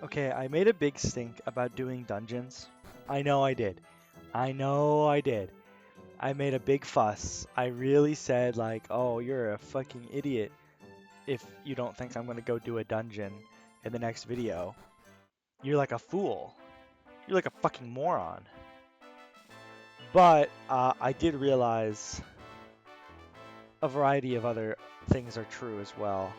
Okay, I made a big stink about doing dungeons. I know I did. I know I did. I made a big fuss. I really said like, "Oh, you're a fucking idiot if you don't think I'm going to go do a dungeon in the next video. You're like a fool. You're like a fucking moron." But I did realize a variety of other things are true as well.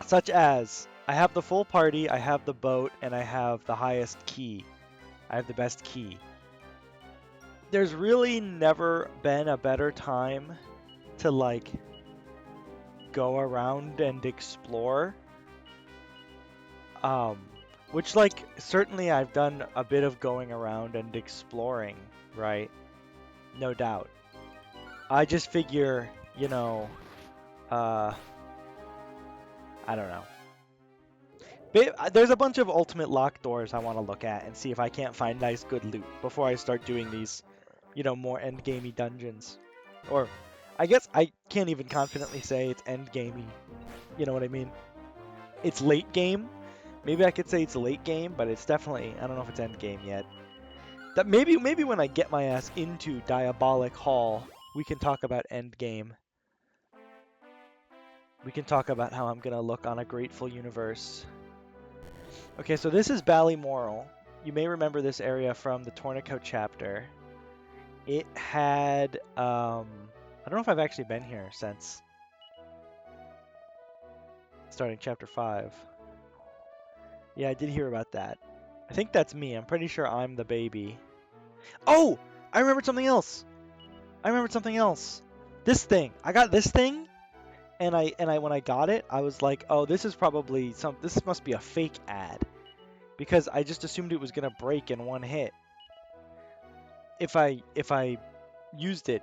Such as, I have the full party, I have the boat, and I have the highest key. I have the best key. There's really never been a better time to, like, go around and explore. Which, like, certainly I've done a bit of going around and exploring, right? No doubt. I just figure, you know, I don't know. There's a bunch of ultimate locked doors I want to look at and see if I can't find nice, good loot before I start doing these, more endgamey dungeons. Or, I guess I can't even confidently say it's endgamey. You know what I mean? It's late game. Maybe I could say it's late game, but it's definitely, I don't know if it's endgame yet. That maybe when I get my ass into Diabolic Hall, we can talk about endgame. We can talk about how I'm gonna look on a grateful universe. Okay, so this is Ballymoral. You may remember this area from the Tornico chapter. It had, I don't know if I've actually been here since starting chapter 5. Yeah, I did hear about that. I think that's me. I'm pretty sure I'm the baby. Oh! I remembered something else! This thing! I got this thing, and I when I got it, I was like, oh, this is probably this must be a fake ad. Because I just assumed it was gonna break in one hit. If I used it.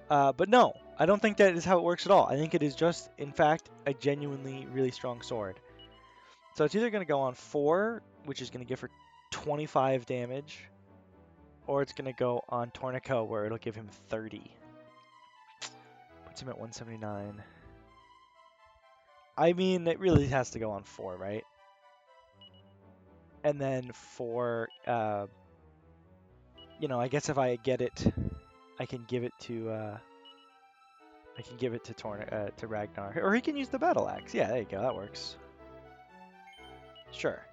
But no, I don't think that is how it works at all. I think it is just, in fact, a genuinely really strong sword. So it's either going to go on 4, which is going to give her 25 damage, or it's going to go on Tornico, where it'll give him 30. Puts him at 179. I mean, it really has to go on 4, right? And then for, I guess if I get it, I can give it to, to Ragnar, or he can use the battle axe. Yeah, there you go. That works. Sure.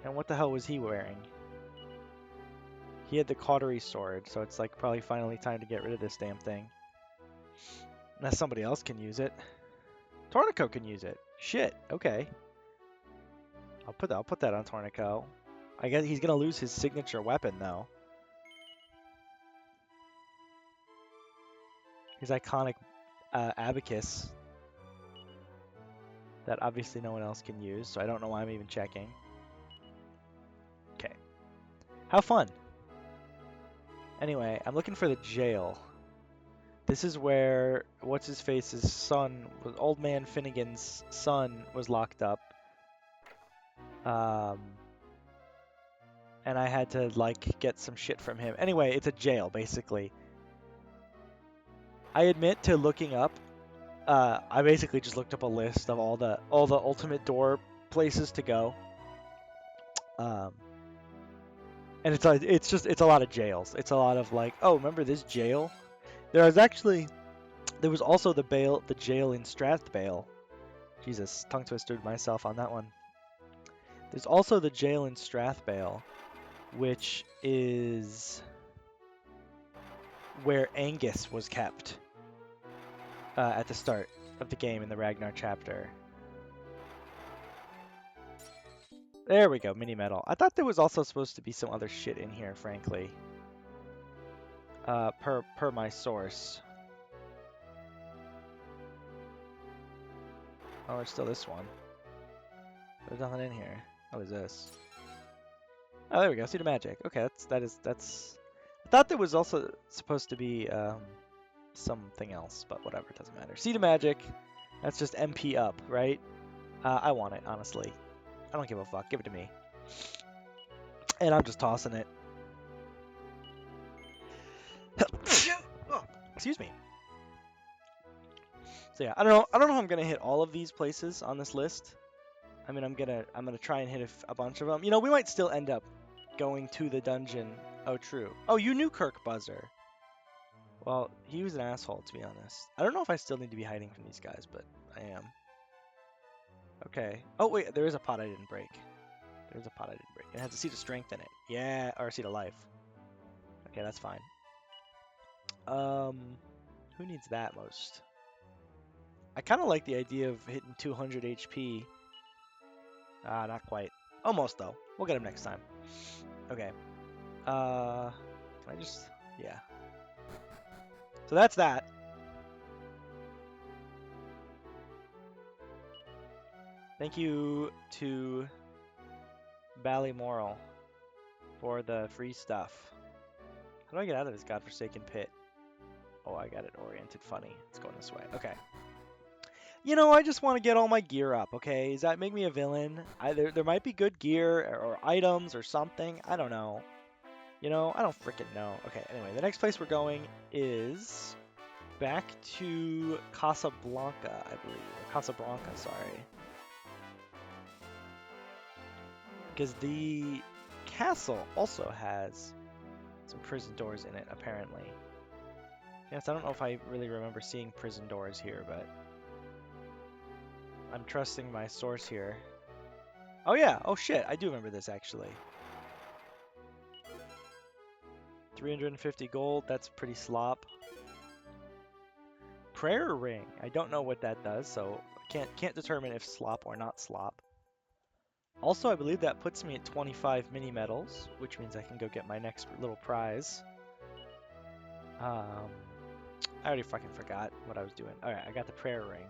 And what the hell was he wearing? He had the cautery sword, so it's like probably finally time to get rid of this damn thing. Unless somebody else can use it. Tornico can use it. Shit. Okay. I'll put that on Tornico. I guess he's gonna lose his signature weapon though. His iconic abacus. That obviously no one else can use, so I don't know why I'm even checking. Okay. How fun. Anyway, I'm looking for the jail. This is where what's-his-face's son, Old Man Finnegan's son, was locked up. And I had to, like, get some shit from him. Anyway, it's a jail, basically. I admit to looking up. I basically just looked up a list of all the ultimate door places to go. And it's a lot of jails. It's a lot of like, oh, remember this jail? There was also the jail in Strathbale. Jesus, tongue twisted myself on that one. There's also the jail in Strathbale, which is where Angus was kept at the start of the game in the Ragnar chapter. There we go, mini medal. I thought there was also supposed to be some other shit in here, frankly. Per my source. Oh, there's still this one. There's nothing in here. What is this? Oh, there we go. Seed of Magic. Okay, that's. I thought there was also supposed to be something else, but whatever, it doesn't matter. Seed of Magic. That's just MP up, right? I want it, honestly. I don't give a fuck. Give it to me. And I'm just tossing it. Oh, excuse me. So yeah, I don't know. I don't know how I'm gonna hit all of these places on this list. I mean, I'm gonna try and hit a bunch of them. You know, we might still end up going to the dungeon. Oh, true. Oh, you knew Kirk Buzzer. Well, he was an asshole, to be honest. I don't know if I still need to be hiding from these guys, but I am. Okay. Oh, wait, there is a pot I didn't break. There's a pot I didn't break. It has a seed of strength in it. Yeah, or a seed of life. Okay, that's fine. Who needs that most? I kind of like the idea of hitting 200 HP. Ah, not quite. Almost, though. We'll get him next time. Okay. Can I just... Yeah. So that's that. Thank you to Ballymoral for the free stuff. How do I get out of this godforsaken pit? Oh, I got it oriented funny. It's going this way. Okay. You know, I just want to get all my gear up, okay? Does that make me a villain? There might be good gear or items or something. I don't know. You know, I don't freaking know. Okay, anyway, the next place we're going is back to Casablanca, I believe. Or Casablanca, sorry. Because the castle also has some prison doors in it, apparently. Yes, I don't know if I really remember seeing prison doors here, but I'm trusting my source here. Oh yeah, oh shit, I do remember this actually. 350 gold, that's pretty slop. Prayer ring, I don't know what that does, so can't determine if slop or not slop. Also, I believe that puts me at 25 mini medals, which means I can go get my next little prize. I already fucking forgot what I was doing. Alright, I got the prayer ring.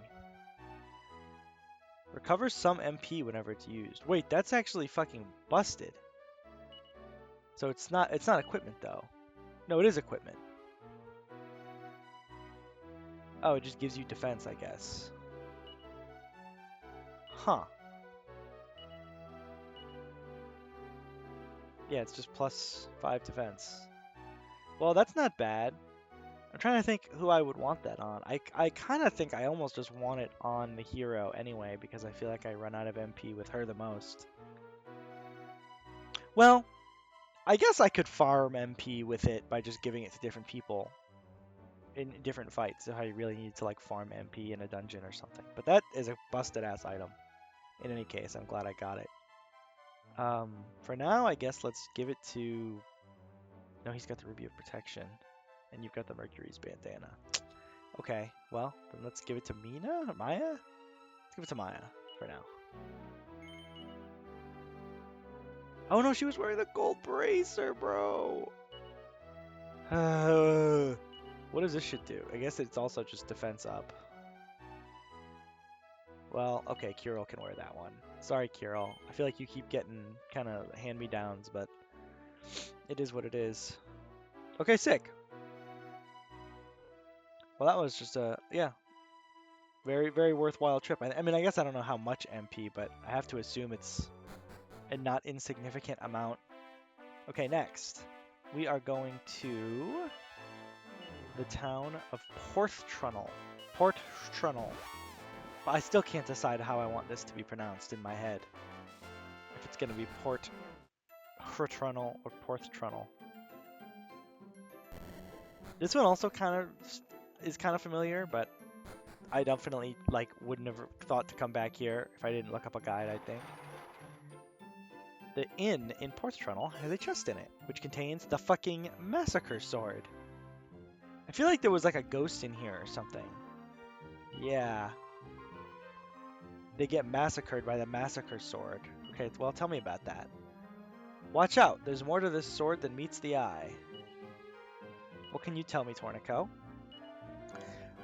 Recovers some MP whenever it's used. Wait, that's actually fucking busted. So it's not equipment though. No, it is equipment. Oh, it just gives you defense, I guess. Huh. Yeah, it's just +5 defense. Well, that's not bad. I'm trying to think who I would want that on. I kind of think I almost just want it on the hero anyway, because I feel like I run out of MP with her the most. Well, I guess I could farm MP with it by just giving it to different people in different fights if I really need to like farm MP in a dungeon or something. But that is a busted ass item. In any case, I'm glad I got it. For now, I guess let's give it to... No, he's got the Ruby of Protection. And you've got the Mercury's bandana. Okay, well, then let's give it to Mina? Or Maya? Let's give it to Maya for now. Oh no, she was wearing the gold bracer, bro! What does this shit do? I guess it's also just defense up. Well, okay, Kirill can wear that one. Sorry, Kirill. I feel like you keep getting kind of hand-me-downs, but it is what it is. Okay, sick. Well, that was just a, yeah, very, very worthwhile trip. I mean, I guess I don't know how much MP, but I have to assume it's a not insignificant amount. Okay, next. We are going to the town of Porthrunel. Porthrunel. But I still can't decide how I want this to be pronounced in my head. If it's going to be Porthrunel or Porthrunel. This one also is kind of familiar, but I definitely wouldn't have thought to come back here if I didn't look up a guide, I think. The inn in Porthrunel has a chest in it, which contains the fucking massacre sword. I feel like there was like a ghost in here or something. Yeah. They get massacred by the massacre sword. Okay, well, tell me about that. Watch out, there's more to this sword than meets the eye. What can you tell me, Tornico?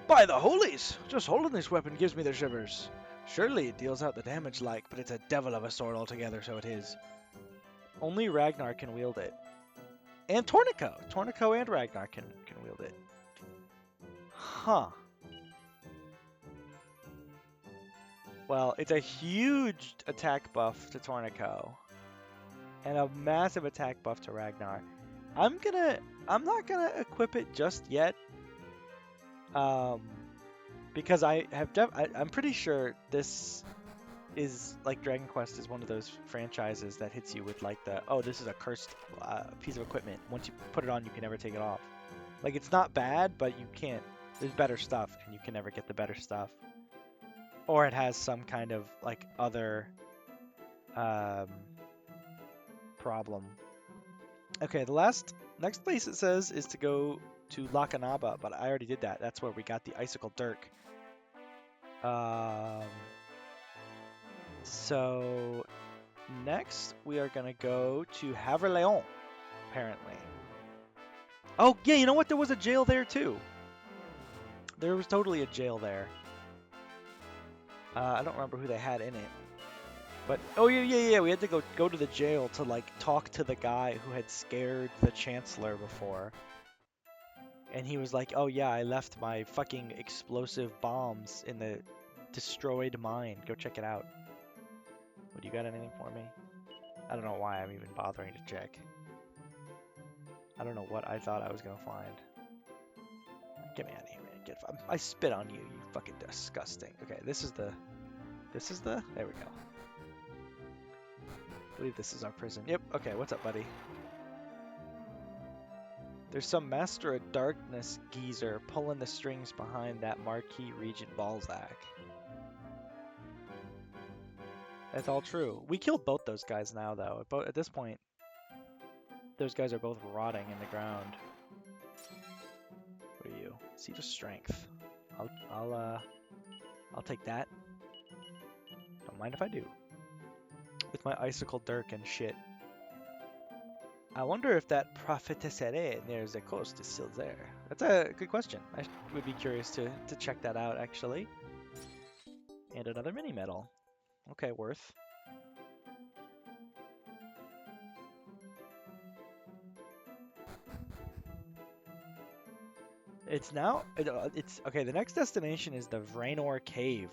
By the holies! Just holding this weapon gives me the shivers. Surely it deals out the damage but it's a devil of a sword altogether, so it is. Only Ragnar can wield it. And Tornico! Tornico and Ragnar can wield it. Huh. Well, it's a huge attack buff to Tornico. And a massive attack buff to Ragnar. I'm not gonna equip it just yet. because I'm pretty sure this is like Dragon Quest is one of those franchises that hits you with like the, oh, this is a cursed piece of equipment. Once you put it on, you can never take it off. Like it's not bad, but you can't. There's better stuff, and you can never get the better stuff. Or it has some kind of like other um, problem. Okay, the next place it says is to go to Lakanaba, but I already did that. That's where we got the Icicle Dirk. Um, so next we are gonna go to Havre Leon, apparently. Oh yeah, you know what? There was a jail there too. There was totally a jail there. I don't remember who they had in it. But oh yeah, we had to go to the jail to like talk to the guy who had scared the chancellor before. And he was like, "Oh yeah, I left my fucking explosive bombs in the destroyed mine. Go check it out." What, you got anything for me? I don't know why I'm even bothering to check. I don't know what I thought I was gonna find. Get me out of here, man. I spit on you, you fucking disgusting. Okay, this is the there we go. I believe this is our prison. Yep, okay, what's up, buddy? There's some Master of Darkness geezer pulling the strings behind that Marquis Regent Balzac. That's all true. We killed both those guys now, though. At this point, those guys are both rotting in the ground. What are you? Siege of Strength. I'll take that. Don't mind if I do. With my Icicle Dirk and shit. I wonder if that prophetesserie near the coast is still there. That's a good question. I would be curious to check that out, actually. And another mini medal. Okay, worth. It's okay. The next destination is the Vraenor Cave,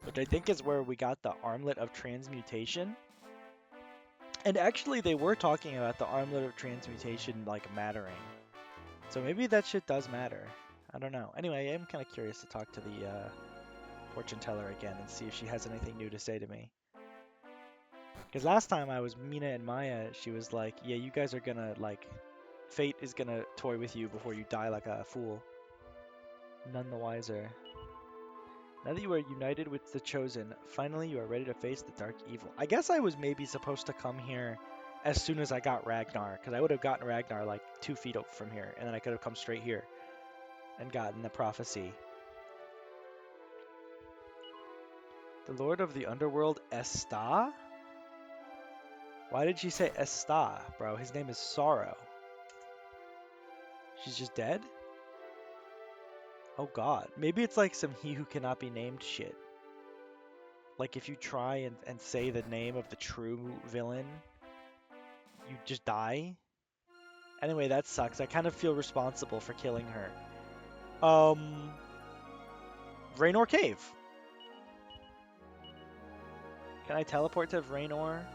which I think is where we got the Armlet of Transmutation. And actually, they were talking about the Armlet of Transmutation like mattering. So maybe that shit does matter. I don't know. Anyway, I'm kind of curious to talk to the fortune teller again and see if she has anything new to say to me. Because last time I was Mina and Maya, she was like, "Yeah, you guys are gonna like, fate is gonna toy with you before you die like a fool." None the wiser. Now that you are united with the Chosen, finally you are ready to face the dark evil. I guess I was maybe supposed to come here as soon as I got Ragnar, because I would have gotten Ragnar like 2 feet up from here, and then I could have come straight here and gotten the prophecy. The Lord of the Underworld, Esta? Why did she say Esta, bro? His name is Sorrow. She's just dead? Oh god. Maybe it's like some he who cannot be named shit. Like if you try and say the name of the true villain, you just die? Anyway, that sucks. I kind of feel responsible for killing her. Raynor Cave. Can I teleport to Raynor?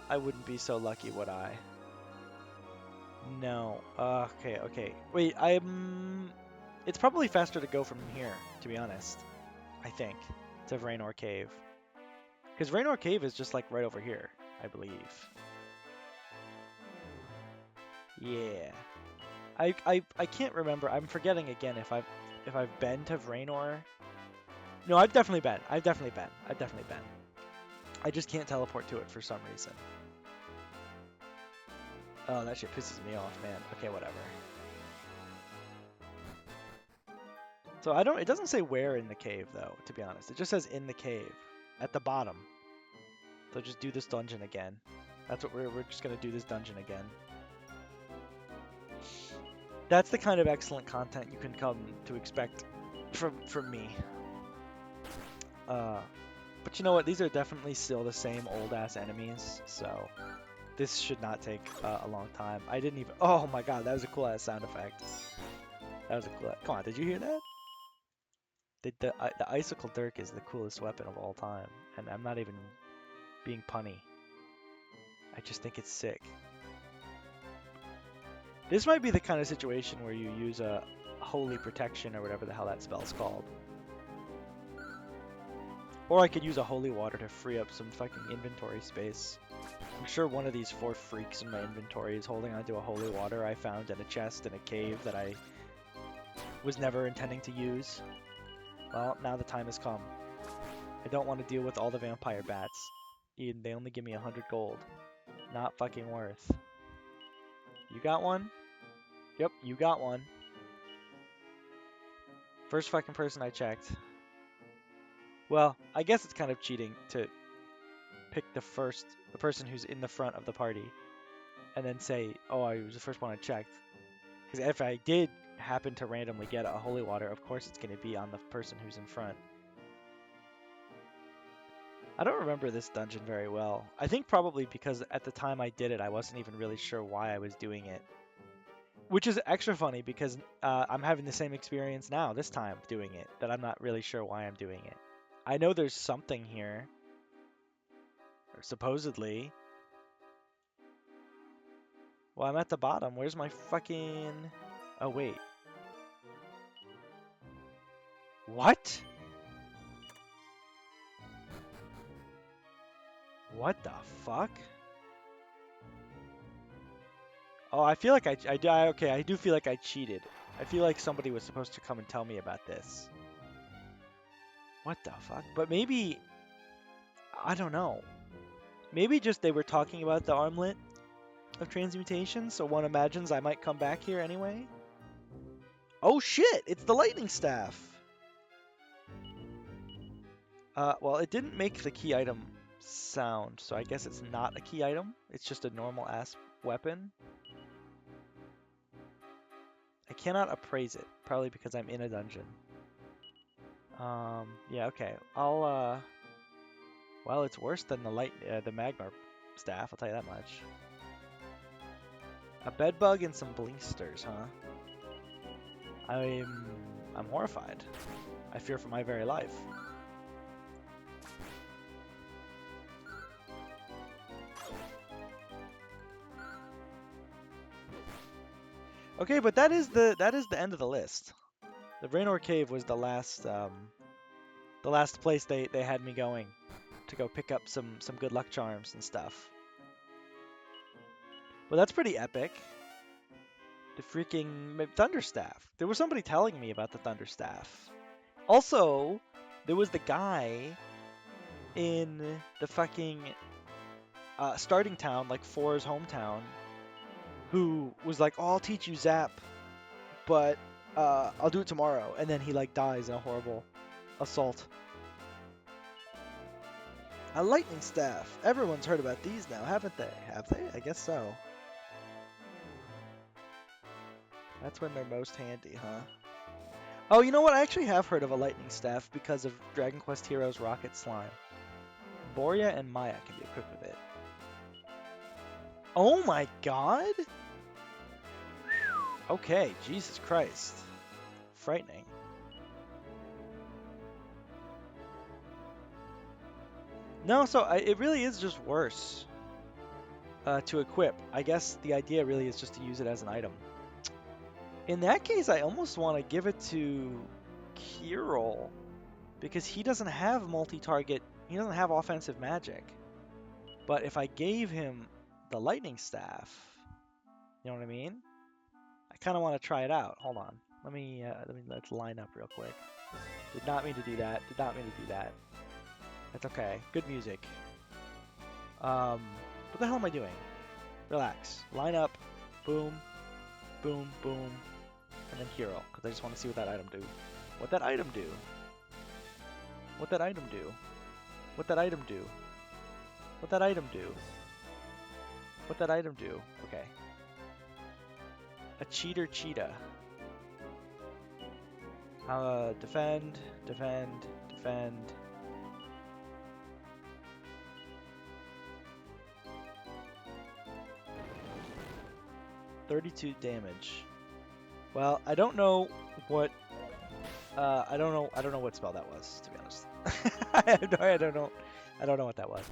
I wouldn't be so lucky, would I? No. Okay. Wait, it's probably faster to go from here, to be honest. I think. To Raynor Cave. Because Raynor Cave is just like right over here, I believe. Yeah. I can't remember. I'm forgetting again if I've been to Raynor. No, I've definitely been. I've definitely been. I just can't teleport to it for some reason. Oh, that shit pisses me off, man. Okay, whatever. So it doesn't say where in the cave though, to be honest. It just says in the cave at the bottom. So just do this dungeon again. That's what we're just gonna do this dungeon again. That's the kind of excellent content you can come to expect from me. But you know what? These are definitely still the same old ass enemies, so this should not take a long time. I didn't even. Oh my god, that was a cool ass sound effect. That was a cool. Come on, did you hear that? The Icicle Dirk is the coolest weapon of all time, and I'm not even being punny. I just think it's sick. This might be the kind of situation where you use a Holy Protection or whatever the hell that spell's called. Or I could use a Holy Water to free up some fucking inventory space. I'm sure one of these 4 freaks in my inventory is holding onto a Holy Water I found in a chest in a cave that I was never intending to use. Well, now the time has come. I don't want to deal with all the vampire bats. They only give me 100 gold. Not fucking worth. You got one? Yep, you got one. First fucking person I checked. Well, I guess it's kind of cheating to pick the person who's in the front of the party and then say, oh, I was the first one I checked. Because if I did happen to randomly get a holy water, of course it's going to be on the person who's in front. I don't remember this dungeon very well. I think probably because at the time I did it, I wasn't even really sure why I was doing it. Which is extra funny because I'm having the same experience now, this time, doing it, that I'm not really sure why I'm doing it. I know there's something here. Or supposedly. Well, I'm at the bottom. Where's my fucking... Oh, wait. What? What the fuck? Oh, I feel like okay, I do feel like I cheated. I feel like somebody was supposed to come and tell me about this. What the fuck? But maybe... I don't know. Maybe just they were talking about the armlet of transmutation, so one imagines I might come back here anyway. Oh shit! It's the lightning staff! Well, it didn't make the key item sound, so I guess it's not a key item. It's just a normal-ass weapon. I cannot appraise it, probably because I'm in a dungeon. Yeah, okay. Well, it's worse than the magma staff, I'll tell you that much. A bedbug and some blinksters, huh? I'm horrified. I fear for my very life. Okay, but that is the end of the list. The Raynor Cave was the last place they had me going to go pick up some good luck charms and stuff. But that's pretty epic. The freaking Thunderstaff. There was somebody telling me about the Thunderstaff. Also, there was the guy in the fucking starting town, like Four's hometown, who was like, "Oh, I'll teach you Zap, but I'll do it tomorrow." And then he like dies in a horrible assault. A lightning staff. Everyone's heard about these now, haven't they? Have they? I guess so. That's when they're most handy, huh? Oh, you know what? I actually have heard of a lightning staff because of Dragon Quest Heroes Rocket Slime. Boria and Maya can be equipped with it. Oh my god! Okay, Jesus Christ. Frightening. No, so it really is just worse to equip. I guess the idea really is just to use it as an item. In that case, I almost want to give it to Kirill, because he doesn't have multi-target, he doesn't have offensive magic. But if I gave him the lightning staff, you know what I mean? I kind of want to try it out. Hold on. Let's line up real quick. Did not mean to do that. Did not mean to do that. That's okay. Good music. What the hell am I doing? Relax. Line up. Boom. Boom. Boom. And then hero, because I just want to see what that item do. What that item do? What that item do? What that item do? What that item do? What that item do? Okay. A cheater cheetah. Defend, defend, defend. $32 damage. Well, I don't know what. I don't know what spell that was, to be honest. I don't know what that was.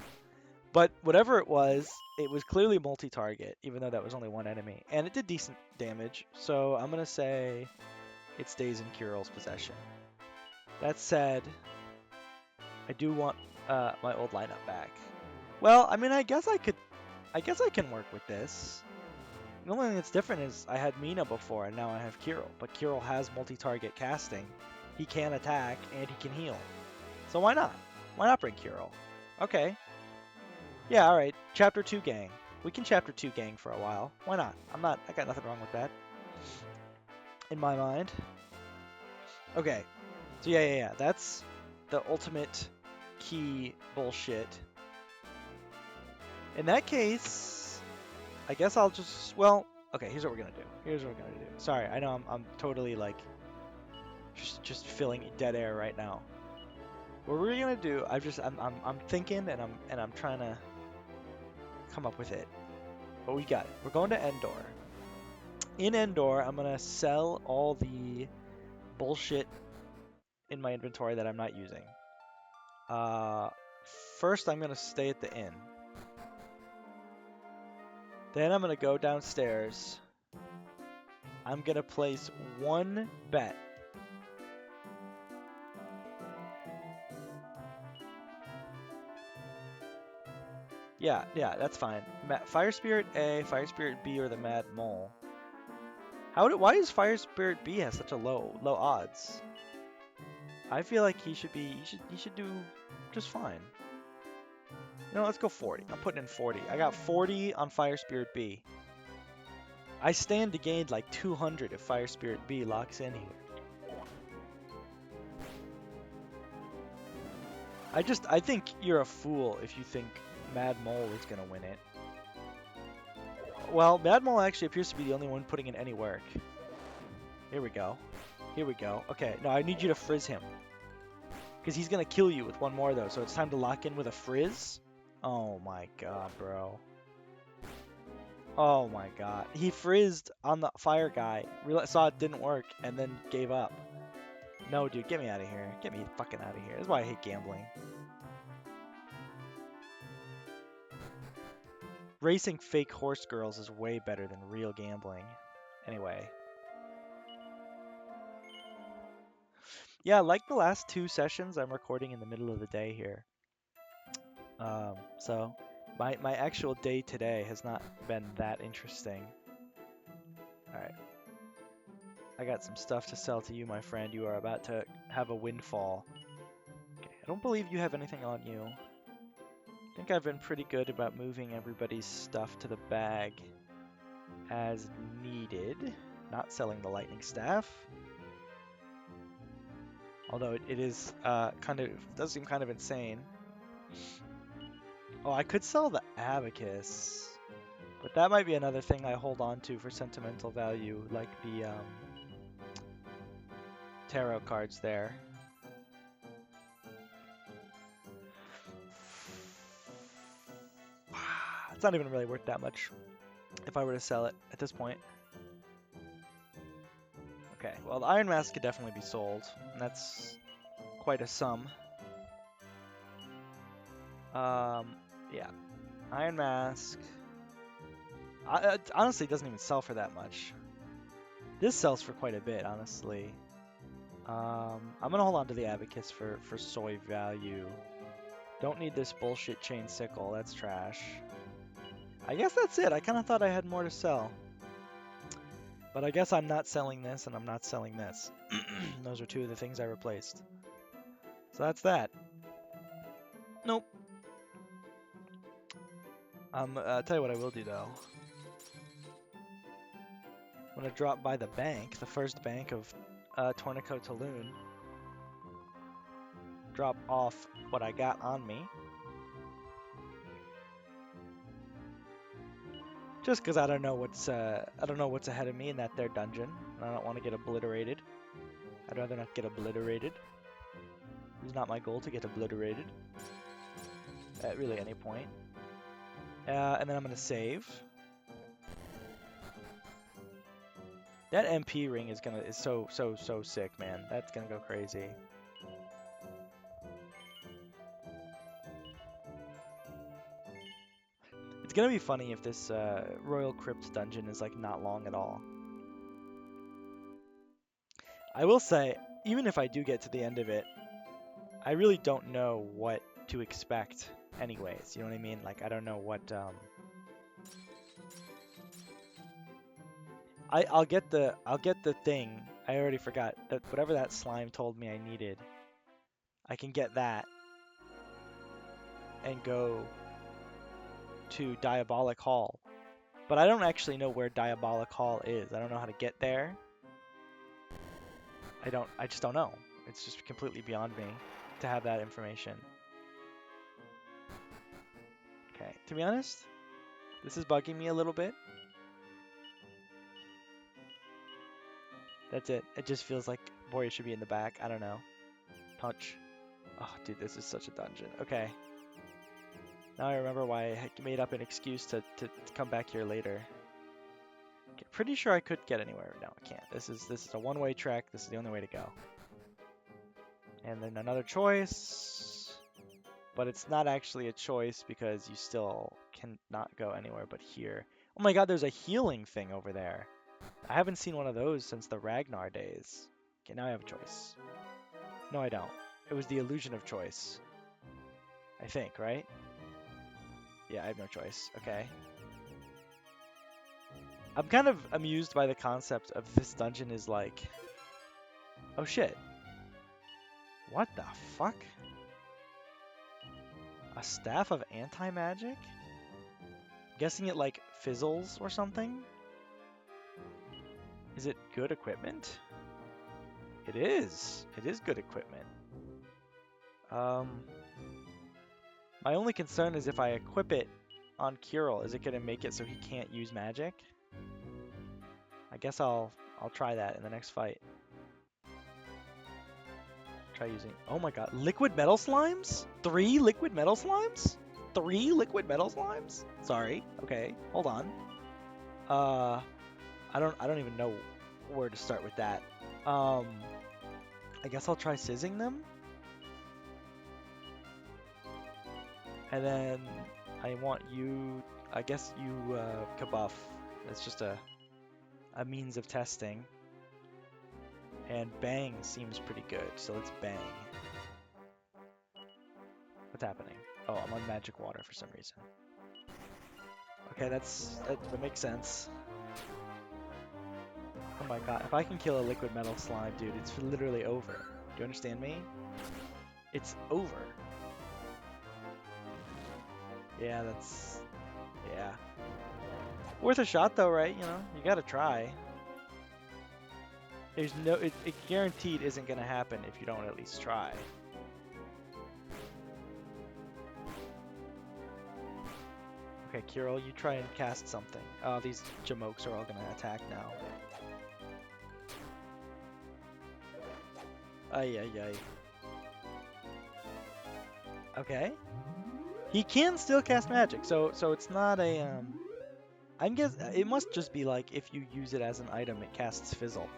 But whatever it was clearly multi-target, even though that was only one enemy, and it did decent damage. So I'm gonna say it stays in Kural's possession. That said, I do want my old lineup back. Well, I mean, I guess I can work with this. The only thing that's different is I had Mina before, and now I have Kiral. But Kiral has multi-target casting. He can attack, and he can heal. So why not? Why not bring Kiral? Okay. Yeah, alright. Chapter 2 gang. We can Chapter 2 gang for a while. Why not? I got nothing wrong with that. In my mind. Okay. So yeah. That's the ultimate key bullshit. In that case, I guess I'll just, well, okay, here's what we're gonna do. Sorry, I know I'm totally like just filling dead air right now. What we're gonna do, I'm thinking and I'm trying to come up with it. But we got it. We're going to Endor. In Endor, I'm gonna sell all the bullshit in my inventory that I'm not using. First I'm gonna stay at the inn. Then I'm gonna go downstairs. I'm gonna place one bet. Yeah, that's fine. Fire Spirit A, Fire Spirit B, or the Mad Mole. Why does Fire Spirit B have such a low odds? I feel like he should do just fine. You know, let's go 40. I'm putting in 40. I got 40 on Fire Spirit B. I stand to gain like 200 if Fire Spirit B locks in here. I think you're a fool if you think Mad Mole is gonna win it. Well, Mad Mole actually appears to be the only one putting in any work. Here we go. Okay, no, I need you to frizz him. Because he's gonna kill you with one more though, so it's time to lock in with a frizz? Oh my god, bro. Oh my god. He frizzed on the fire guy, saw it didn't work, and then gave up. No, dude, get me out of here. Get me fucking out of here. That's why I hate gambling. Racing fake horse girls is way better than real gambling. Anyway. Yeah, like the last 2 sessions, I'm recording in the middle of the day here. So my actual day today has not been that interesting. Alright. I got some stuff to sell to you, my friend. You are about to have a windfall. Okay, I don't believe you have anything on you. I think I've been pretty good about moving everybody's stuff to the bag as needed. Not selling the lightning staff. Although it is does seem kind of insane. Oh, I could sell the abacus. But that might be another thing I hold on to for sentimental value, like the tarot cards there. It's not even really worth that much if I were to sell it at this point. Okay, well the Iron Mask could definitely be sold, and that's quite a sum. Yeah. Iron Mask. Honestly, it doesn't even sell for that much. This sells for quite a bit, honestly. I'm gonna hold on to the Abacus for soy value. Don't need this bullshit chain sickle, that's trash. I guess that's it. I kind of thought I had more to sell. But I guess I'm not selling this and I'm not selling this. Those are 2 of the things I replaced. So that's that. Nope. I'll tell you what I will do though. I'm gonna drop by the bank, the first bank of Tornico Taloon. Drop off what I got on me. Just because I don't know what's ahead of me in that there dungeon. I don't want to get obliterated. I'd rather not get obliterated. It's not my goal to get obliterated at really any point. And then I'm gonna save. That MP ring is so sick, man. That's gonna go crazy. It's gonna be funny if this Royal Crypt dungeon is like not long at all. I will say, even if I do get to the end of it, I really don't know what to expect anyways. You know what I mean? Like, I don't know what, I'll get the thing. I already forgot that whatever that slime told me I needed. I can get that and go to Diabolic Hall. But I don't actually know where Diabolic Hall is. I don't know how to get there. I just don't know. It's just completely beyond me to have that information. Okay, to be honest, this is bugging me a little bit. That's it. It just feels like Boya should be in the back. I don't know. Punch. Oh, dude, this is such a dungeon. Okay. Now I remember why I made up an excuse to come back here later. Okay, pretty sure I could get anywhere. No, I can't. This is a one-way track. This is the only way to go. And then another choice. But it's not actually a choice because you still cannot go anywhere but here. Oh my god, there's a healing thing over there. I haven't seen one of those since the Ragnar days. Okay, now I have a choice. No, I don't. It was the illusion of choice. I think, right? Yeah, I have no choice. Okay. I'm kind of amused by the concept of this dungeon is like... Oh shit. What the fuck? A staff of anti-magic? Guessing it like fizzles or something? Is it good equipment? It is. It is good equipment. My only concern is if I equip it on Kirill, is it gonna make it so he can't use magic? I guess I'll try that in the next fight. Try using. Oh my god, liquid metal slimes? 3 liquid metal slimes? 3 liquid metal slimes? Sorry. Okay, hold on. I don't even know where to start with that. I guess I'll try sizzing them. And then I want you, I guess you kabuff. That's just a means of testing. And bang seems pretty good, so let's bang. What's happening? Oh, I'm on magic water for some reason. Okay, that makes sense. Oh my god, if I can kill a liquid metal slime, dude, it's literally over. Do you understand me? It's over. Yeah, yeah. Worth a shot though, right? You know, you gotta try. There's no, it guaranteed isn't gonna happen if you don't at least try. Okay, Kirill, you try and cast something. Oh, these Jamokes are all gonna attack now. Ay, ay, ay. Okay. He can still cast magic, so it's not a, I guess it must just be like if you use it as an item, it casts Fizzle.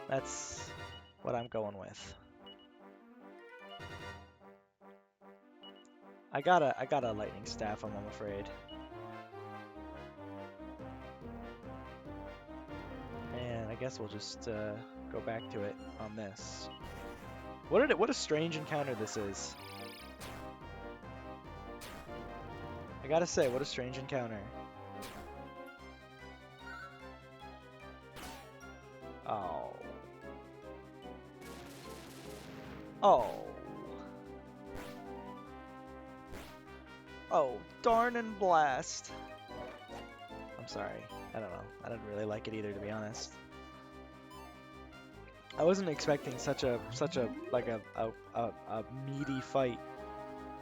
That's what I'm going with. I got a lightning staff, I'm afraid. And I guess we'll just go back to it on this. What a strange encounter this is. I gotta say, what a strange encounter. Oh. Oh. Oh, darn and blast. I'm sorry. I don't know. I didn't really like it either, to be honest. I wasn't expecting such a like a meaty fight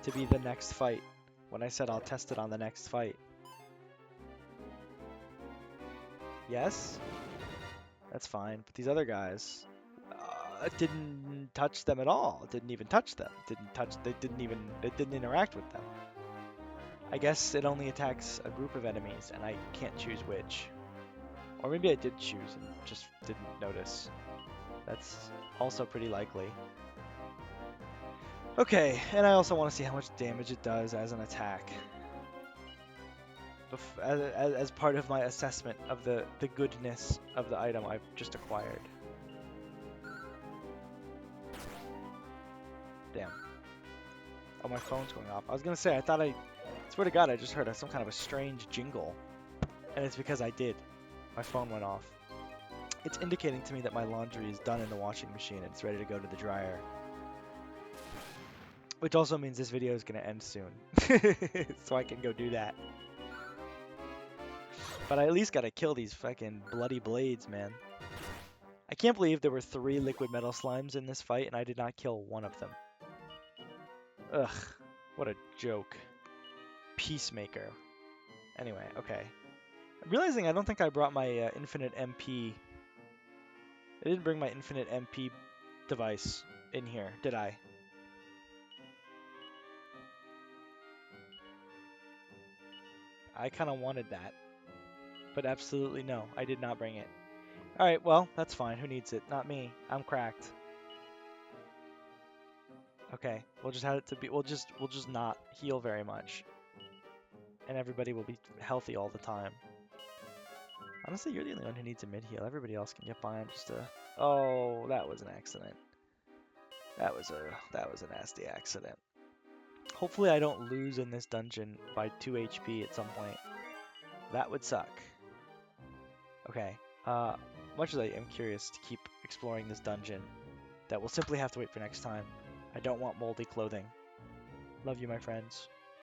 to be the next fight. When I said I'll test it on the next fight. Yes? That's fine. But these other guys didn't touch them at all. Didn't even touch them. They didn't interact with them. I guess it only attacks a group of enemies and I can't choose which. Or maybe I did choose and just didn't notice. That's also pretty likely. Okay, and I also want to see how much damage it does as an attack. As part of my assessment of the goodness of the item I've just acquired. Damn. Oh, my phone's going off. I was gonna say, swear to God, I just heard some kind of a strange jingle. And it's because I did. My phone went off. It's indicating to me that my laundry is done in the washing machine and it's ready to go to the dryer. Which also means this video is gonna end soon. So I can go do that. But I at least gotta kill these fucking bloody blades, man. I can't believe there were 3 liquid metal slimes in this fight and I did not kill one of them. Ugh, what a joke. Peacemaker. Anyway, okay. I'm realizing I don't think I brought my infinite MP. I didn't bring my infinite MP device in here, did I? I kind of wanted that. But absolutely no, I did not bring it. Alright, well, that's fine. Who needs it? Not me. I'm cracked. Okay, we'll just have it to be. We'll just not heal very much, and everybody will be healthy all the time. Honestly, you're the only one who needs a mid heal. Everybody else can get by on just a. Oh, that was an accident. That was a nasty accident. Hopefully, I don't lose in this dungeon by 2 HP at some point. That would suck. Okay. Much as I am curious to keep exploring this dungeon, that will simply have to wait for next time. I don't want moldy clothing. Love you, my friends.